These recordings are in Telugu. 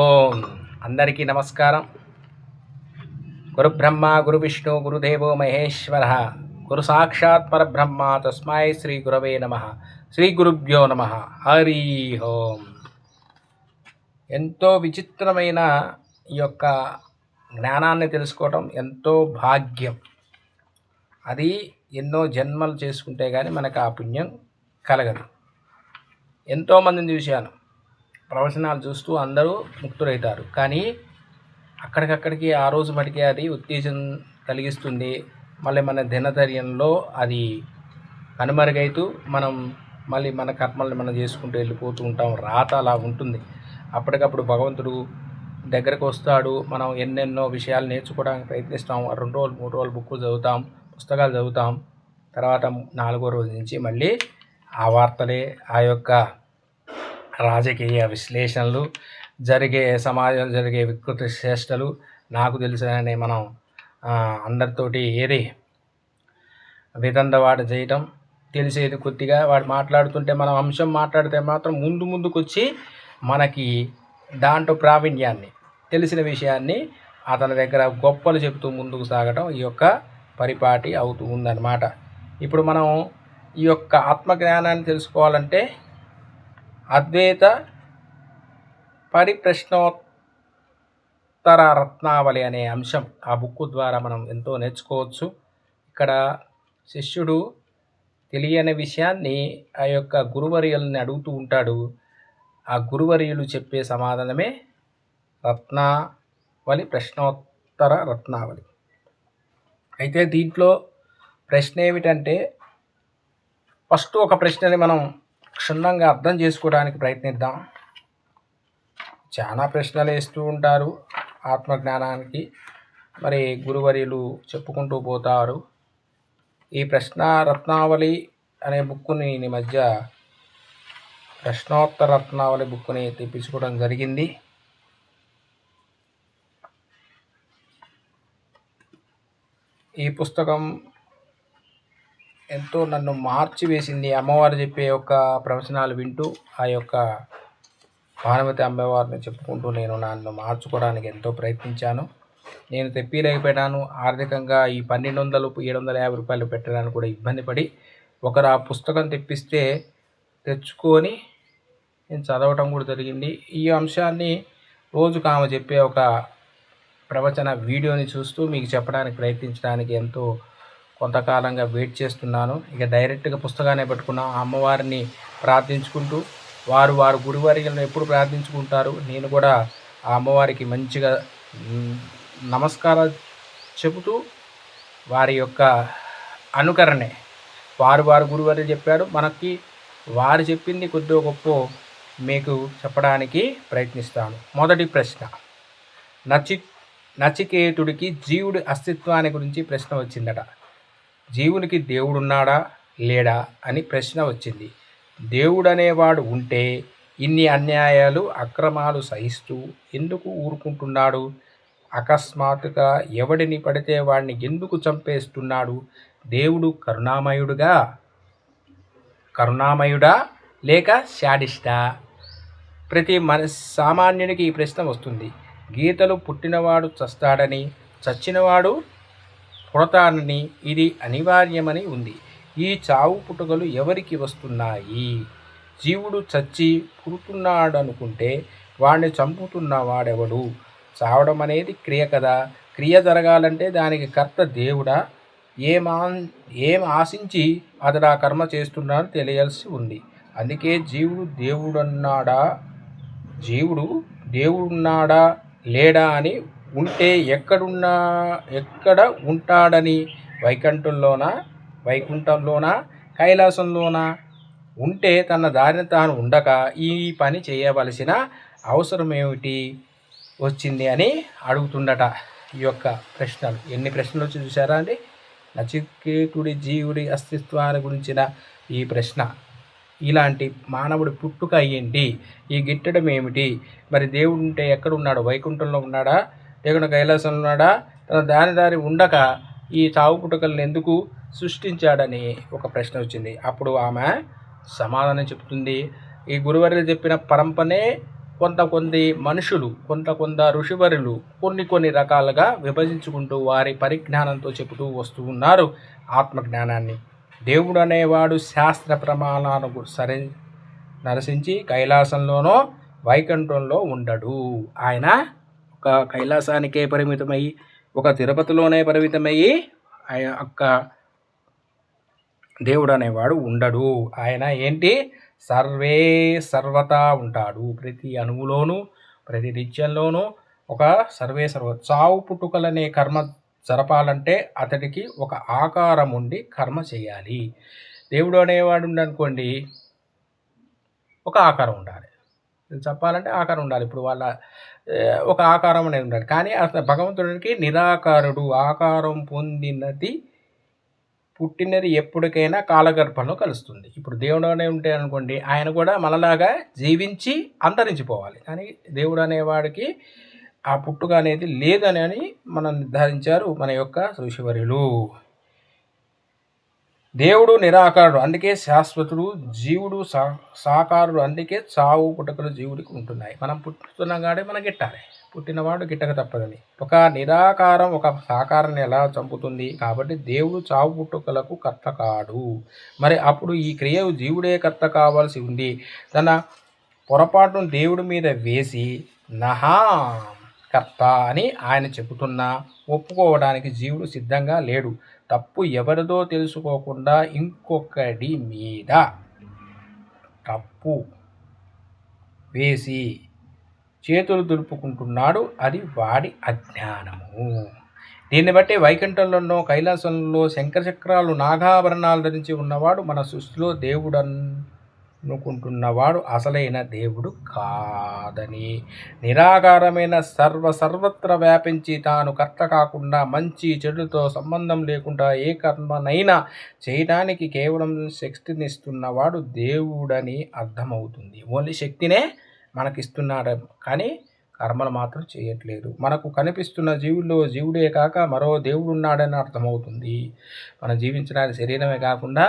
ఓం అందరికీ నమస్కారం. గురుబ్రహ్మ గురువిష్ణు గురుదేవో మహేశ్వర గురు సాక్షాత్ పరబ్రహ్మ తస్మై శ్రీ గురవే నమ. శ్రీ గురుభ్యో నమ. హరి ఓం. ఎంతో విచిత్రమైన ఈ యొక్క జ్ఞానాన్ని తెలుసుకోవటం ఎంతో భాగ్యం. అది ఎన్నో జన్మలు చేసుకుంటే కానీ మనకు ఆ పుణ్యం కలగదు. ఎంతోమందిని చూశాను, ప్రవచనాలు చూస్తూ అందరూ ముక్తులవుతారు. కానీ అక్కడికక్కడికి ఆ రోజు మటుకే అది ఉత్తేజం కలిగిస్తుంది. మళ్ళీ మన దినచర్యంలో అది కనుమరుగైతూ మనం మళ్ళీ మన కర్మల్ని మనం చేసుకుంటూ వెళ్ళిపోతూ ఉంటాం. రాత అలా ఉంటుంది. అప్పటికప్పుడు భగవంతుడు దగ్గరకు వస్తాడు. మనం ఎన్నెన్నో విషయాలు నేర్చుకోవడానికి ప్రయత్నిస్తాం. 2 రోజులు 3 రోజులు బుక్ చదువుతాం, పుస్తకాలు చదువుతాం. తర్వాత 4వ రోజు నుంచి మళ్ళీ ఆ వార్తలే, ఆ యొక్క రాజకీయ విశ్లేషణలు, సమాజంలో జరిగే వికృతి చేష్టలు, నాకు తెలుసునని మనం అందరితోటి ఏది విదండవాడు చేయటం, తెలిసేది కొద్దిగా వాడు మాట్లాడుతుంటే మనం అంశం మాట్లాడితే మాత్రం ముందుకు వచ్చి మనకి దాంట్లో ప్రావీణ్యాన్ని, తెలిసిన విషయాన్ని అతని దగ్గర గొప్పలు చెబుతూ ముందుకు సాగటం ఈ యొక్క పరిపాటి అవుతూ ఉందన్నమాట. ఇప్పుడు మనం ఈ యొక్క ఆత్మజ్ఞానాన్ని తెలుసుకోవాలంటే అద్వైత పరిప్రశ్నోత్తర రత్నావళి అనే అంశం, ఆ బుక్ ద్వారా మనం ఎంతో నేర్చుకోవచ్చు. ఇక్కడ శిష్యుడు తెలియని విషయాన్ని ఆ యొక్క గురువర్యుల్ని అడుగుతూ ఉంటాడు. ఆ గురువర్యులు చెప్పే సమాధానమే రత్నావళి, ప్రశ్నోత్తర రత్నావళి. అయితే దీంట్లో ప్రశ్న ఏమిటంటే, ఫస్ట్ ఒక ప్రశ్నని మనం క్షుణ్ణంగా అర్థం చేసుకోవడానికి ప్రయత్నిద్దాం. చాలా ప్రశ్నలు వేస్తూ ఉంటారు ఆత్మజ్ఞానానికి, మరి గురువర్యులు చెప్పుకుంటూ పోతారు. ఈ ప్రశ్న రత్నావళి అనే బుక్కుని ఈ మధ్య ప్రశ్నోత్తర రత్నావళి బుక్ని తెప్పించుకోవడం జరిగింది. ఈ పుస్తకం ఎంతో నన్ను మార్చివేసింది. అమ్మవారు చెప్పే యొక్క ప్రవచనాలు వింటూ, ఆ యొక్క భానుమతి అమ్మవారిని చెప్పుకుంటూ నేను నన్ను మార్చుకోవడానికి ఎంతో ప్రయత్నించాను. నేను తెప్పిలేకపోయాను. ఆర్థికంగా ఈ 1200 750 రూపాయలు పెట్టడానికి కూడా ఇబ్బంది పడి, ఒకరు ఆ పుస్తకం తెచ్చుకొని నేను చదవటం కూడా జరిగింది. ఈ అంశాన్ని రోజుకు ఆమె చెప్పే ఒక ప్రవచన వీడియోని చూస్తూ మీకు చెప్పడానికి ప్రయత్నించడానికి ఎంతో కొంతకాలంగా వెయిట్ చేస్తున్నాను. ఇక డైరెక్ట్గా పుస్తకాన్ని పెట్టుకున్న అమ్మవారిని ప్రార్థించుకుంటూ, వారు గురువారిని ఎప్పుడు ప్రార్థించుకుంటారు, నేను కూడా ఆ అమ్మవారికి మంచిగా నమస్కారాలు చెబుతూ వారి యొక్క అనుకరణే, వారు గురువారు చెప్పారు మనకి, వారు చెప్పింది కొద్దిగా గొప్ప మీకు చెప్పడానికి ప్రయత్నిస్తాను. మొదటి ప్రశ్న, నచికేతుడికి జీవుడి అస్తిత్వాన్ని గురించి ప్రశ్న వచ్చిందట. జీవునికి దేవుడున్నాడా లేడా అని ప్రశ్న వచ్చింది. దేవుడనేవాడు ఉంటే ఇన్ని అన్యాయాలు అక్రమాలు సహిస్తూ ఎందుకు ఊరుకుంటున్నాడు? అకస్మాత్తుగా ఎవడిని పడితే వాడిని ఎందుకు చంపేస్తున్నాడు? దేవుడు కరుణామయుడా లేక శాడిస్టా? ప్రతి సామాన్యునికి ఈ ప్రశ్న వస్తుంది. గీతలు పుట్టినవాడు చస్తాడని, చచ్చినవాడు పుడతానని, ఇది అనివార్యమని ఉంది. ఈ చావు పుట్టుకలు ఎవరికి వస్తున్నాయి? జీవుడు చచ్చి పుడుతున్నాడనుకుంటే వాడిని చంపుతున్నవాడెవడు? చావడం అనేది క్రియ కదా. క్రియ జరగాలంటే దానికి కర్త దేవుడా? ఏం ఆశించి అతడు ఆ కర్మ చేస్తున్నాడో తెలియాల్సి ఉంది. అందుకే జీవుడు దేవుడున్నాడా లేడా అని, ఉంటే ఎక్కడ ఉంటాడని, వైకుంఠంలోనా కైలాసంలోనా? ఉంటే తన దారిని తాను ఉండక ఈ పని చేయవలసిన అవసరం ఏమిటి వచ్చింది అని అడుగుతుండట. ఈ యొక్క ప్రశ్నలు, ఎన్ని ప్రశ్నలు వచ్చి చూసారా అండి? నచికేతుడి జీవుడి అస్తిత్వాన్ని గురించిన ఈ ప్రశ్న. ఇలాంటి మానవుడి పుట్టుక అయ్యింది, ఈ గిట్టడం ఏమిటి? మరి దేవుడు ఉంటే ఎక్కడున్నాడు? వైకుంఠంలో ఉన్నాడా లేకుండా కైలాసంలో ఉన్నాడా? తన దారి ఉండక ఈ చావు పుట్టుకలను ఎందుకు సృష్టించాడని ఒక ప్రశ్న వచ్చింది. అప్పుడు ఆమె సమాధానం చెప్తుంది. ఈ గురువర్యులు చెప్పిన పరంపనే కొంతమంది మనుషులు కొంత ఋషివరులు కొన్ని రకాలుగా విభజించుకుంటూ వారి పరిజ్ఞానంతో చెబుతూ వస్తూ ఉన్నారు ఆత్మజ్ఞానాన్ని. దేవుడు అనేవాడు శాస్త్ర ప్రమాణాలను నరసించి కైలాసంలోనో వైకుంఠంలో ఉండడు. ఆయన ఒక కైలాసానికే పరిమితమయ్యి ఒక తిరుపతిలోనే పరిమితమయ్యి ఆయన యొక్క దేవుడు అనేవాడు ఉండడు. ఆయన ఏంటి సర్వతా ఉంటాడు. ప్రతి అణువులోనూ ప్రతి నిత్యంలోనూ ఒక చావు పుట్టుకలనే కర్మ జరపాలంటే అతడికి ఒక ఆకారం ఉండి కర్మ చేయాలి. దేవుడు అనేవాడు ఉండనుకోండి, ఒక ఆకారం ఉండాలి. చెప్పాలంటే ఆకారం ఉండాలి. ఇప్పుడు వాళ్ళ ఒక ఆకారం అనేది ఉండాలి. కానీ అసలు భగవంతుడికి నిరాకారుడు. ఆకారం పొందినది పుట్టినది ఎప్పటికైనా కాలగర్భంలో కలుస్తుంది. ఇప్పుడు దేవుడు అనే ఉంటే అనుకోండి, ఆయన కూడా మనలాగా జీవించి అంతరించిపోవాలి. కానీ దేవుడు అనేవాడికి ఆ పుట్టుక అనేది లేదని మనం నిర్ధారించారు మన యొక్క ఋషివర్యులు. దేవుడు నిరాకారుడు, అందుకే శాశ్వతుడు. జీవుడు సాకారుడు, అందుకే చావు పుట్టుకలు జీవుడికి ఉంటున్నాయి. మనం పుట్టుతున్నాం కాబట్టి మనం గిట్టాలి, పుట్టినవాడు గిట్టక తప్పదని. ఒక నిరాకారం ఒక సాకారాన్ని ఎలా చంపుతుంది? కాబట్టి దేవుడు చావు పుట్టుకలకు కర్త కాడు. మరి అప్పుడు ఈ క్రియకు జీవుడే కర్త కావాల్సి ఉంది. తన పొరపాటును దేవుడి మీద వేసి నహా కర్త అని ఆయన చెబుతున్నా ఒప్పుకోవడానికి జీవుడు సిద్ధంగా లేడు. తప్పు ఎవరిదో తెలుసుకోకుండా ఇంకొకటి మీద తప్పు వేసి చేతులు దులుపుకుంటున్నాడు. అది వాడి అజ్ఞానము. దీన్ని బట్టి వైకుంఠంలోనో కైలాసంలో శంఖచక్రాలు నాగాభరణాలు ధరించి ఉన్నవాడు మన సృష్టిలో దేవుడు అనుకుంటున్నవాడు అసలైన దేవుడు కాదని, నిరాకారమైన సర్వత్ర వ్యాపించి తాను కర్త కాకుండా మంచి చెడుతో సంబంధం లేకుండా ఏ కర్మనైనా చేయడానికి కేవలం శక్తినిస్తున్నవాడు దేవుడని అర్థమవుతుంది. ఓన్లీ శక్తినే మనకిస్తున్నాడు, కానీ కర్మలు మాత్రం చేయట్లేదు. మనకు కనిపిస్తున్న జీవుల్లో జీవుడే కాక మరో దేవుడు ఉన్నాడని అర్థమవుతుంది. మనం జీవించడానికి శరీరమే కాకుండా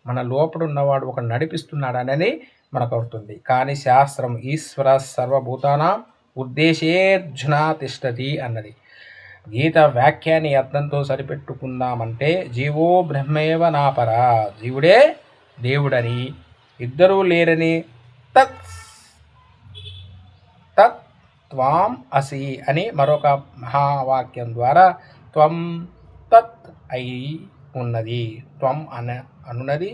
మన లోపల ఉన్నవాడు ఒక నడిపిస్తున్నాడని మనకు అవుతుంది. కానీ శాస్త్రం ఈశ్వర సర్వభూతానాం ఉద్దేశేర్జున తిష్టతి అన్నది. గీత వాక్యాన్ని అర్థంతో సరిపెట్టుకుందామంటే జీవో బ్రహ్మేవ నాపరా, జీవుడే దేవుడని, ఇద్దరూ లేరని, తత్ త్వాం అసి అని మరొక మహావాక్యం ద్వారా త్వం తత్ అయి ఉన్నది. త్వం అనున్నది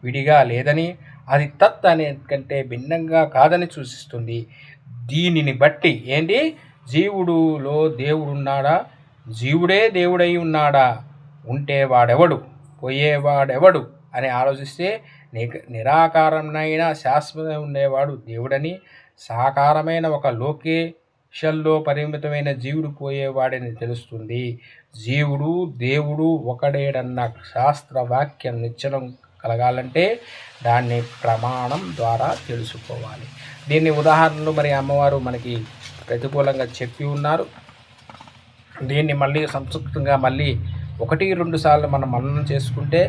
విడిగా లేదని, అది తత్ అనే కంటే భిన్నంగా కాదని సూచిస్తుంది. దీనిని బట్టి ఏంటి, జీవుడులో దేవుడున్నాడా, జీవుడే దేవుడై ఉన్నాడా, ఉంటే వాడెవడు, పోయేవాడెవడు అని ఆలోచిస్తే నిరాకారమైన శాశ్వతం ఉండేవాడు దేవుడని, సాకారమైన ఒక లోకేషల్లో పరిమితమైన జీవుడు పోయేవాడని తెలుస్తుంది. జీవుడు దేవుడు ఒకడేడన్న శాస్త్రవాక్యం నిశ్చలం కలగాలంటే దాన్ని ప్రమాణం ద్వారా తెలుసుకోవాలి. దీన్ని ఉదాహరణలు మరి అమ్మవారు మనకి ప్రతికూలంగా చెప్పి ఉన్నారు. దీన్ని మళ్ళీ సంస్కృతంగా మళ్ళీ 1-2 సార్లు మనం మననం చేసుకుంటే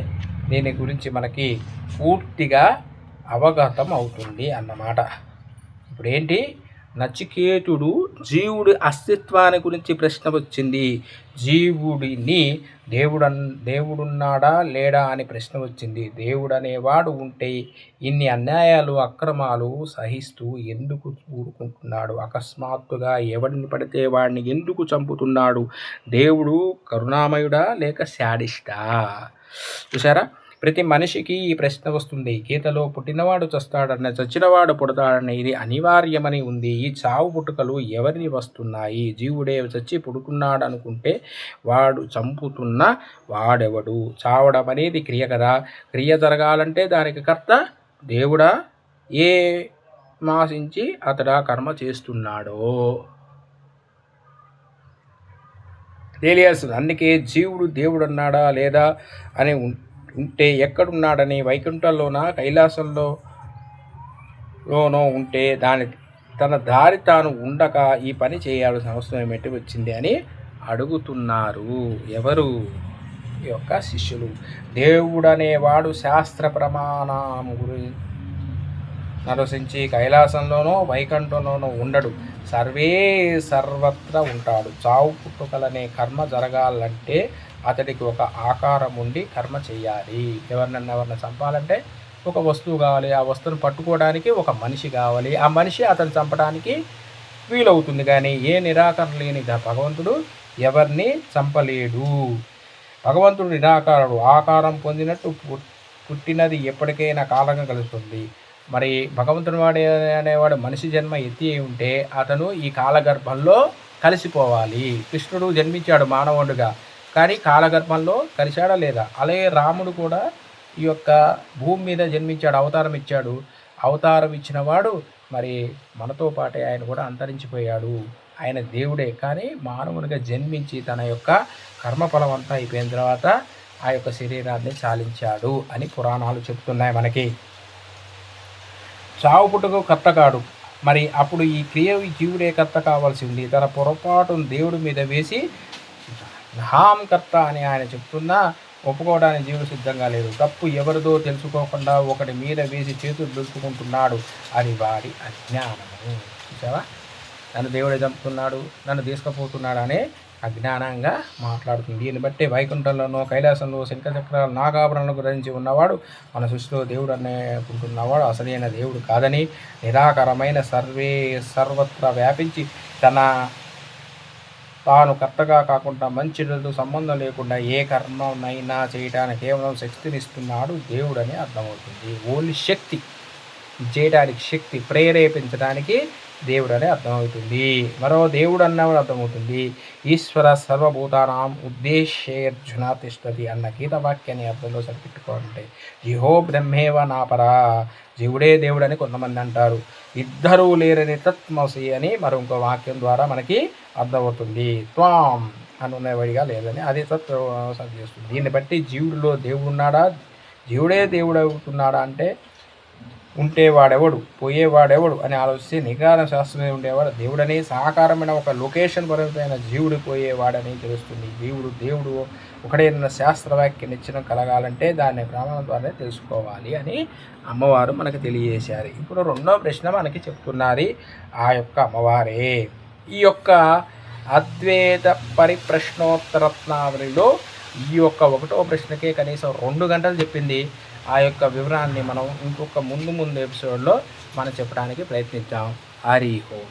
దీని గురించి మనకి పూర్తిగా అవగతం అవుతుంది అన్నమాట. ఇప్పుడు ఏంటి, నచికేతుడు జీవుడి అస్తిత్వాన్ని గురించి ప్రశ్న వచ్చింది. జీవుడిని దేవుడున్నాడా లేడా అని ప్రశ్న వచ్చింది. దేవుడు అనేవాడు ఉంటే ఇన్ని అన్యాయాలు అక్రమాలు సహిస్తూ ఎందుకు ఊరుకుంటున్నాడు? అకస్మాత్తుగా ఎవడిని పడితే వాడిని ఎందుకు చంపుతున్నాడు? దేవుడు కరుణామయుడా లేక శాడిస్టా? చూసారా, ప్రతి మనిషికి ఈ ప్రశ్న వస్తుంది. గీతలో పుట్టినవాడు చస్తాడన్న, చచ్చినవాడు పుడతాడన్న ఇది అనివార్యమని ఉంది. ఈ చావు పుట్టుకలు ఎవరిని వస్తున్నాయి? జీవుడే చచ్చి పుడుతున్నాడు అనుకుంటే వాడు చంపుతున్న వాడెవడు? చావడం అనేది క్రియ కదా. క్రియ జరగాలంటే దానికి కర్త దేవుడా, ఏ మాసించి అతడా కర్మ చేస్తున్నాడో తెలియాల్సింది. అందుకే జీవుడు దేవుడు అన్నాడా లేదా అని ఉంటే ఎక్కడున్నాడని, వైకుంఠంలోనా కైలాసంలోనో ఉంటే తన దారి తాను ఉండక ఈ పని చేయాల్సిన అవసరం ఏమిటి వచ్చింది అని అడుగుతున్నారు. ఎవరు? ఈ యొక్క శిష్యులు. దేవుడనేవాడు శాస్త్ర ప్రమాణం నరసించి కైలాసంలోనో వైకుంఠంలోనో ఉండడు, సర్వత్రా ఉంటాడు. చావు పుట్టుకలనే కర్మ జరగాలంటే అతడికి ఒక ఆకారం ఉండి కర్మ చేయాలి. ఎవరినన్నా చంపాలంటే ఒక వస్తువు కావాలి, ఆ వస్తువును పట్టుకోవడానికి ఒక మనిషి కావాలి, ఆ మనిషి అతను చంపడానికి వీలవుతుంది. కానీ ఏ నిరాకరణ లేని భగవంతుడు ఎవరిని చంపలేడు. భగవంతుడు నిరాకారుడు. ఆకారం పొందినట్టు పుట్టినది ఎప్పటికైనా కాలంగా కలుగుతుంది. మరి భగవంతుని అనేవాడు మనిషి జన్మ ఎత్తి ఉంటే అతను ఈ కాలగర్భంలో కలిసిపోవాలి. కృష్ణుడు జన్మించాడు మానవుడిగా, కానీ కాలగర్భంలో కలిశాడా లేదా? అలాగే రాముడు కూడా ఈ యొక్క భూమి మీద జన్మించాడు, అవతారం ఇచ్చాడు. అవతారం ఇచ్చిన వాడు మరి మనతో పాటే ఆయన కూడా అంతరించిపోయాడు. ఆయన దేవుడే, కానీ మానవునిగా జన్మించి తన యొక్క కర్మఫలం అంతా అయిపోయిన తర్వాత ఆ యొక్క శరీరాన్ని చాలించాడు అని పురాణాలు చెప్తున్నాయి మనకి. చావు పుట్టుకు కర్త కాడు. మరి అప్పుడు ఈ క్రియ జీవుడే కర్త కావాల్సి ఉంది. తన పొరపాటును దేవుడి మీద వేసి హాం కర్త అని ఆయన చెప్తున్నా ఒప్పుకోవడానికి జీవుడు సిద్ధంగా లేదు. తప్పు ఎవరిదో తెలుసుకోకుండా ఒకటి మీద వేసి చేతులు దులుపుకుంటున్నాడు. అది వాడి అజ్ఞానము. చూసావా, నన్ను దేవుడే చంపుతున్నాడు, నన్ను తీసుకుపోతున్నాడు అనే అజ్ఞానంగా మాట్లాడుతుంది. దీన్ని బట్టి వైకుంఠంలోనో కైలాసంలో శంఖచక్రాలు నాగాభరణాలను గురించి ఉన్నవాడు మన సృష్టిలో దేవుడు అనుకుంటున్నవాడు అసలైన దేవుడు కాదని, నిరాకరమైన సర్వత్రా వ్యాపించి తాను కర్తగా కాకుండా మంచితో సంబంధం లేకుండా ఏ కర్మనైనా చేయడానికి కేవలం శక్తినిస్తున్నాడు దేవుడని అర్థమవుతుంది. ఓన్లీ శక్తి చేయడానికి, శక్తి ప్రేరేపించడానికి దేవుడని అర్థమవుతుంది. మరో దేవుడు అన్నవాడు అర్థమవుతుంది. ఈశ్వర సర్వభూతానాం ఉద్దేశ్యేర్జున తిష్టతి అన్న గీతవాక్యాన్ని అర్థంలో సరిపెట్టుకోవాలంటే జిహో బ్రహ్మేవ నాపరా, జీవుడే దేవుడని కొంతమంది అంటారు. ఇద్దరూ లేరని తత్మసి అని మరో ఇంకో వాక్యం ద్వారా మనకి అర్థమవుతుంది. త్వాం అనునేవాడిగా లేదని అది తత్వ చేస్తుంది. దీన్ని బట్టి జీవుడిలో దేవుడు ఉన్నాడా, జీవుడే దేవుడు అవుతున్నాడా అంటే ఉంటేవాడెవడు పోయేవాడెవడు అని ఆలోచిస్తే నిగార శాస్త్రమే ఉండేవాడు దేవుడని, సాకారమైన ఒక లొకేషన్ పరమైన జీవుడు పోయేవాడని తెలుస్తుంది. దేవుడు ఒకడైనా శాస్త్రవాక్య నిశ్చయం కలగాలంటే దాన్ని ప్రమాణం ద్వారా తెలుసుకోవాలి అని అమ్మవారు మనకు తెలియజేశారు. ఇప్పుడు రెండో ప్రశ్న మనకి చెప్తున్నది ఆ యొక్క అమ్మవారే. ఈ యొక్క అద్వైత పరిప్రశ్నోత్తరత్నావళిలో ఈ యొక్క ఒకటో ప్రశ్నకే కనీసం 2 గంటలు చెప్పింది. ఆ యొక్క వివరాన్ని మనం ఇంకొక ముందు ఎపిసోడ్లో మనం చెప్పడానికి ప్రయత్నిద్దాం. హరి ఓం.